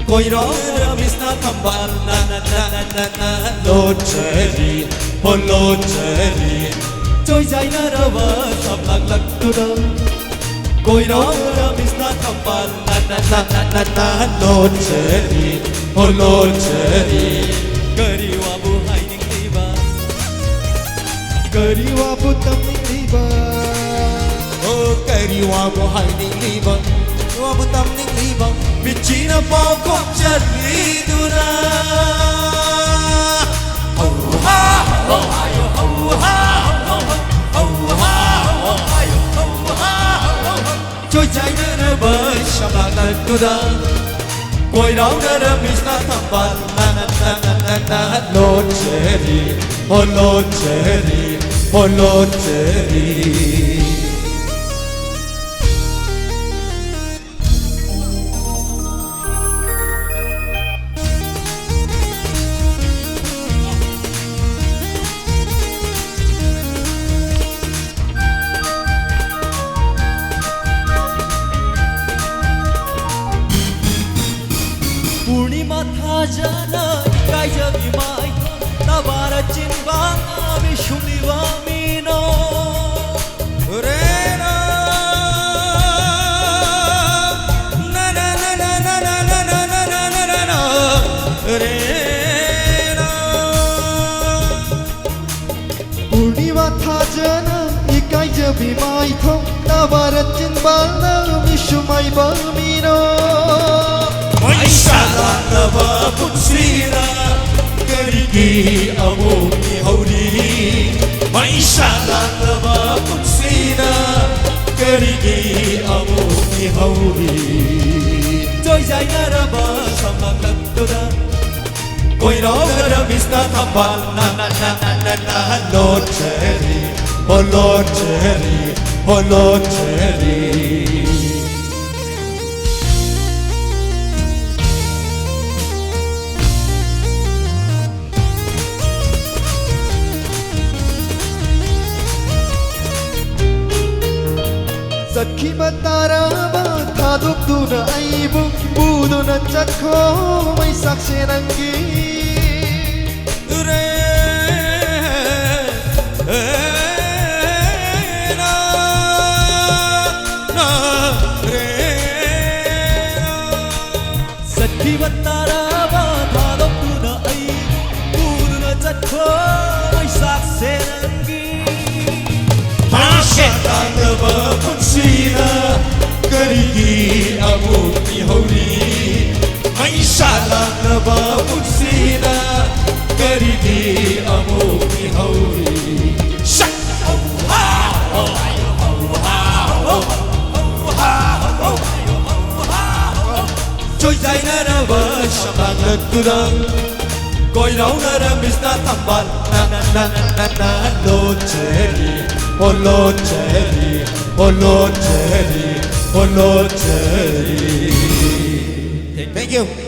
Koi rong misna thambal na na na na na na locheri ho locheri trôi dài na rava sab lag lag tu da Koi rong misna thambal na na na na na na locheri ho locheri kariwa bu hai ning liba kariwa bu tam ning liba oh kariwa bu hai ning liba wa bu tam ning liba Michina pao kong chali dura Ho ha ho ayo ho ha ho ha ho ayo ho ha Trôi chạy nơ bơi sắp lạc lạc dura Quay đau nơ misna thambal na na na na na na lo cheri ho lo cheri ho lo cheri Purnima tha jana kai jabi mai tabara chinba ami shuniva mino re na na na na na na na na na na na na na na re na Purnima tha jana kai jabi mai thong tabara chinba ami shuniva mino Maisha lava putsira karigi amoki hauri Maisha lava putsira karigi amoki hauri Trôi dài ngaraba sama kaktoda Koi rong misna thambal na na na na na na lo cheri ho lo cheri ho lo cheri Sakhi batara ba thaduk tu na aibu budu na chakho mai sakse nangi re na na re Sakhi batara ba thaduk tu na aibu budu na chakho mai sakse nangi Maisha putsira karigi amoki hauri Maisha lava putsira karigi amoki hauri Shak ho ha ho ayo ho ha ho ha ho ayo ho ha Trôi dài na rava sab lag lag tu da Koi rong misna thambal na na na na na lo cheri ho lo cheri ho lo cheri ho lo cheri Thank you.